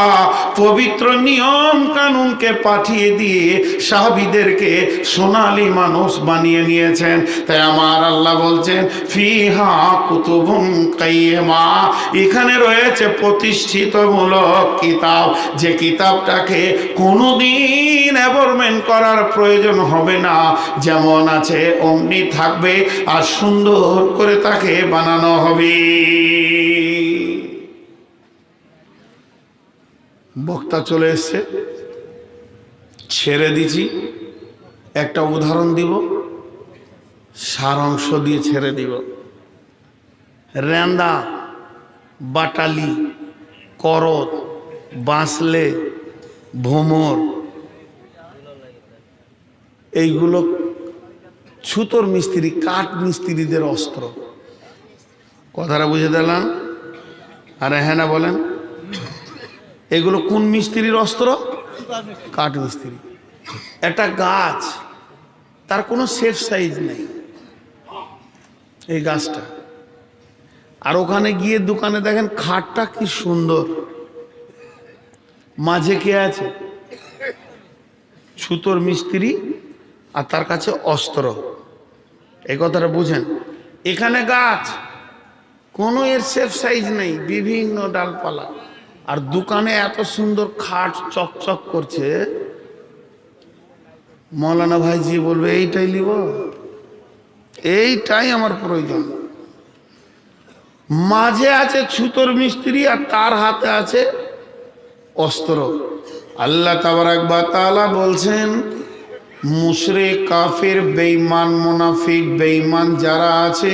পবিত্র নিয়ম কানুনকে পাঠিয়ে দিয়ে সাহাবীদেরকে সোনালী মানুষ বানিয়ে নিয়েছেন। তাই আমার আল্লাহ বলছেন ফিহা কুতুবুন কাইয়্যিমা, এখানে রয়েছে প্রতিষ্ঠিতমূলক কিতাব, যে কিতাবটাকে কোনোদিন অ্যাবরমেন্ট করার প্রয়োজন হবে না। যেমন আছে অমনি থাকবে, আর সুন্দর করে তাকে বানানো হবে। বক্তা চলে এসছে, ছেড়ে দিছি। একটা উদাহরণ দিব, সারাংশ দিয়ে ছেড়ে দিব। রেন্দা, বাটালি, করত, বাঁশলে, ভোমর, এইগুলো ছুতোর মিস্ত্রি, কাঠ মিস্ত্রিদের অস্ত্র। কথাটা বুঝে দিলাম? আরে হ্যাঁ না বলেন? এগুলো কোন মিস্ত্রির অস্ত্র? কাঠ মিস্ত্রি। একটা গাছ, তার কোনো শেপ সাইজ নেই, এই গাছটা। আর ওখানে গিয়ে দোকানে দেখেন খাটটা কি সুন্দর, মাঝে কে আছে? ছুতোর মিস্ত্রি, আর তার কাছে অস্ত্র। এই কথাটা বুঝেন। এখানে গাছ, কোনো এর শেপ সাইজ নেই, বিভিন্ন ডালপালা। আর দোকানে এত সুন্দর খাট চকচক করছে, মৌলানা ভাইজি বলবে এইটাই নিব, এইটাই আমার প্রয়োজন। মাঝে আছে ছুতোর মিস্ত্রি, আর তার হাতে আছে অস্ত্র। আল্লাহ তাবারাক ওয়া তাআলা বলছেন মুশরিক, কাফির, বেঈমান, মুনাফিক, বেঈমান যারা আছে,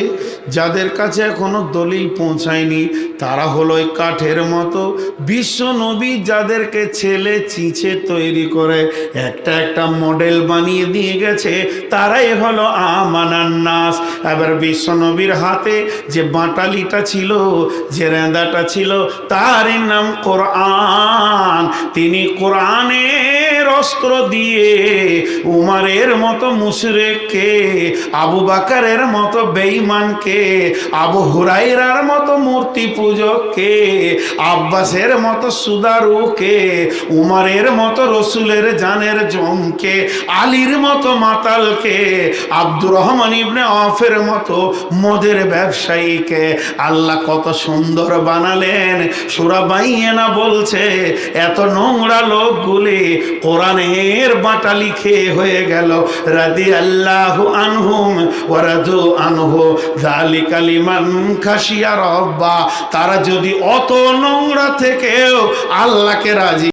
যাদের কাছে এখনো দলিল পৌঁছায়নি, তারা হলো এই কাঠের মতো। বিশ্ব নবী যাদেরকে ছেলে চিঁচে তৈরি করে একটা একটা মডেল বানিয়ে দিয়ে গেছে, তারাই হলো আমানান নাস। এবার বিশ্ব নবীর হাতে যে বাটালিটা ছিল, যে রেঁদাটা ছিল, তার নাম কোরআন। তিনি কোরআনের অস্ত্র দিয়ে উমারের মতো মুশরিককে, আবু বকরের মতো বেঈমানকে, আবু হুরায়রার মতো মূর্তি পূজককে, আব্বাসের মতো সুদারুকে, উমারের মতো রসুলের জানের জমকে, আলীর মতো মাতালকে, আব্দুর রহমান ইবনে আওফের মতো মদের ব্যবসায়ীকে আল্লাহ কত সুন্দর বানালেন। সূরা বাইয়িনা বলছে এত নোংরা লোকগুলি কোরআনের বাটা লিখে হয়ে গেল রাদিয়াল্লাহু আনহুম ওয়া রাদু আনহু যালিকা লিমান খাশিয়া রাব্বা। তারা যদি অত নোংরা থেকেও আল্লাহকে রাজি